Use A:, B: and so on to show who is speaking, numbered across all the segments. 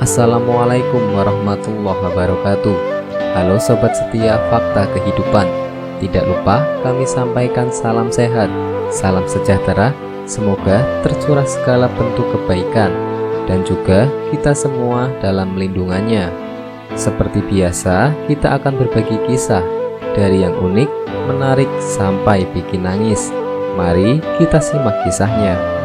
A: Assalamualaikum warahmatullahi wabarakatuh. Halo sobat setia Fakta Kehidupan. Tidak lupa kami sampaikan salam sehat, salam sejahtera. Semoga tercurah segala bentuk kebaikan dan juga kita semua dalam lindungannya. Seperti biasa, kita akan berbagi kisah dari yang unik, menarik sampai bikin nangis. Mari kita simak kisahnya.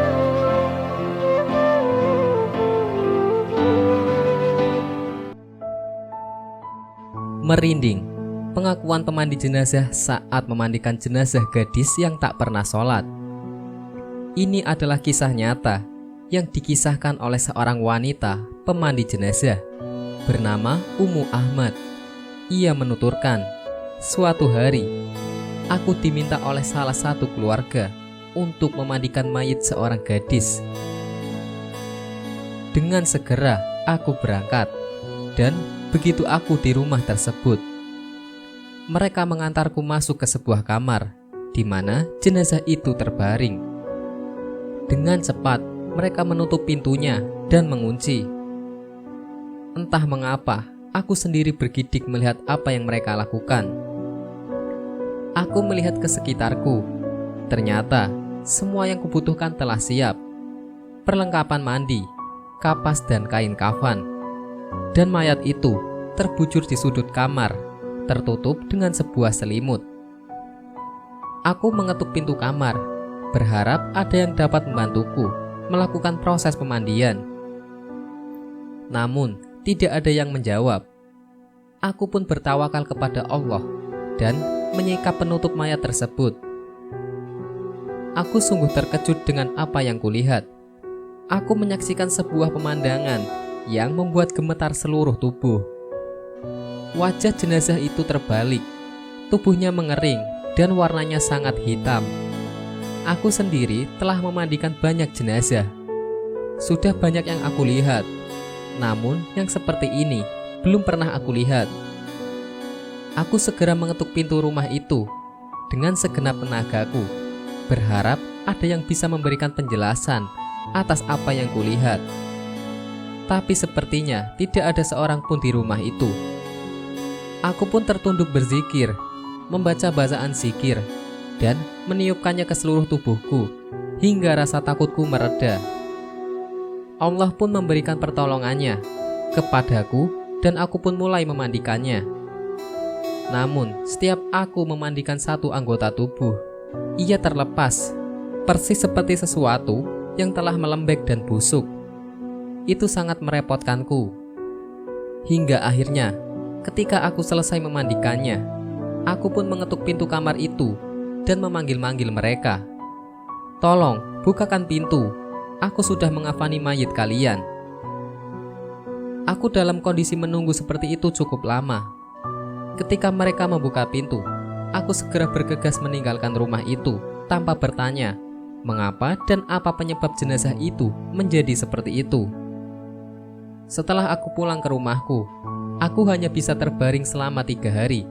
A: Merinding, pengakuan pemandi jenazah saat memandikan jenazah gadis yang tak pernah sholat. Ini adalah kisah nyata yang dikisahkan oleh seorang wanita pemandi jenazah bernama Ummu Ahmad. Ia menuturkan, suatu hari aku diminta oleh salah satu keluarga untuk memandikan mayit seorang gadis. Dengan segera aku berangkat dan begitu aku di rumah tersebut, mereka mengantarku masuk ke sebuah kamar di mana jenazah itu terbaring. Dengan cepat, mereka menutup pintunya dan mengunci. Entah mengapa, aku sendiri bergidik melihat apa yang mereka lakukan. Aku melihat ke sekitarku. Ternyata, semua yang kubutuhkan telah siap. Perlengkapan mandi, kapas dan kain kafan. Dan mayat itu terbujur di sudut kamar, tertutup dengan sebuah selimut. Aku mengetuk pintu kamar, berharap ada yang dapat membantuku melakukan proses pemandian. Namun, tidak ada yang menjawab. Aku pun bertawakal kepada Allah dan menyikap penutup mayat tersebut. Aku sungguh terkejut dengan apa yang kulihat. Aku menyaksikan sebuah pemandangan yang membuat gemetar seluruh tubuh. Wajah jenazah itu terbalik, tubuhnya mengering dan warnanya sangat hitam. Aku sendiri telah memandikan banyak jenazah. Sudah banyak yang aku lihat, namun yang seperti ini belum pernah aku lihat. Aku segera mengetuk pintu rumah itu dengan segenap tenagaku, berharap ada yang bisa memberikan penjelasan atas apa yang kulihat. Tapi sepertinya tidak ada seorang pun di rumah itu. Aku pun tertunduk berzikir, membaca bacaan zikir, dan meniupkannya ke seluruh tubuhku, hingga rasa takutku mereda. Allah pun memberikan pertolongannya kepadaku, dan aku pun mulai memandikannya. Namun, setiap aku memandikan satu anggota tubuh, ia terlepas, persis seperti sesuatu yang telah melembek dan busuk. Itu sangat merepotkanku. Hingga akhirnya, ketika aku selesai memandikannya, aku pun mengetuk pintu kamar itu dan memanggil-manggil mereka. Tolong, bukakan pintu. Aku sudah mengafani mayit kalian. Aku dalam kondisi menunggu seperti itu cukup lama. Ketika mereka membuka pintu, aku segera bergegas meninggalkan rumah itu tanpa bertanya, mengapa dan apa penyebab jenazah itu menjadi seperti itu. Setelah aku pulang ke rumahku, aku hanya bisa terbaring selama 3 hari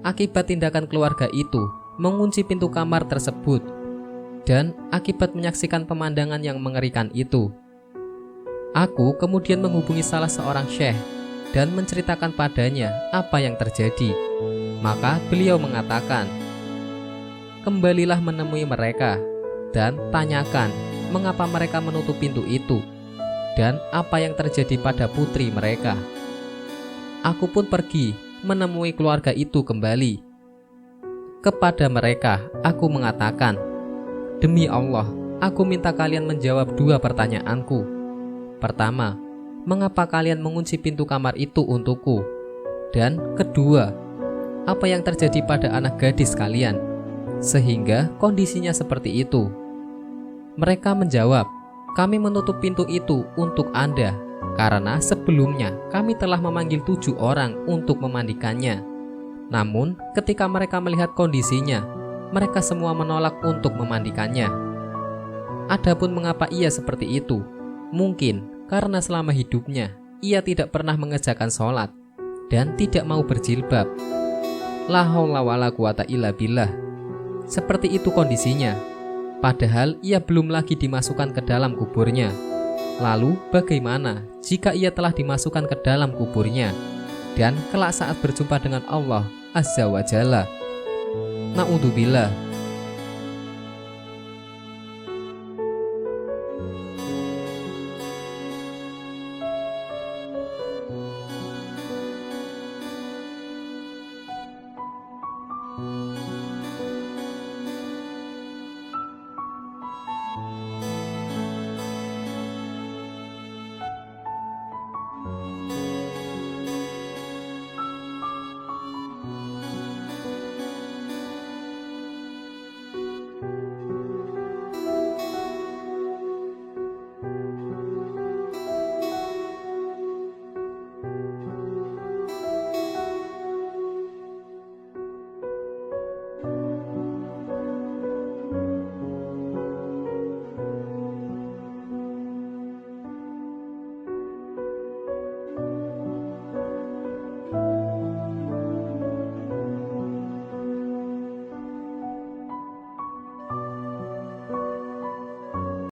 A: akibat tindakan keluarga itu mengunci pintu kamar tersebut dan akibat menyaksikan pemandangan yang mengerikan itu. Aku kemudian menghubungi salah seorang syekh dan menceritakan padanya apa yang terjadi. Maka beliau mengatakan, kembalilah menemui mereka dan tanyakan mengapa mereka menutup pintu itu dan apa yang terjadi pada putri mereka. Aku pun pergi menemui keluarga itu kembali. Kepada mereka, aku mengatakan, demi Allah, aku minta kalian menjawab 2 pertanyaanku. Pertama, mengapa kalian mengunci pintu kamar itu untukku? Dan kedua, apa yang terjadi pada anak gadis kalian, sehingga kondisinya seperti itu? Mereka menjawab, kami menutup pintu itu untuk Anda, karena sebelumnya kami telah memanggil 7 orang untuk memandikannya. Namun, ketika mereka melihat kondisinya, mereka semua menolak untuk memandikannya. Adapun mengapa ia seperti itu? Mungkin karena selama hidupnya, ia tidak pernah mengerjakan sholat dan tidak mau berjilbab. La haula wala quwata illa billah. Seperti itu kondisinya. Padahal ia belum lagi dimasukkan ke dalam kuburnya. Lalu bagaimana jika ia telah dimasukkan ke dalam kuburnya dan kelak saat berjumpa dengan Allah Azza wa Jalla? Na'udzubillah.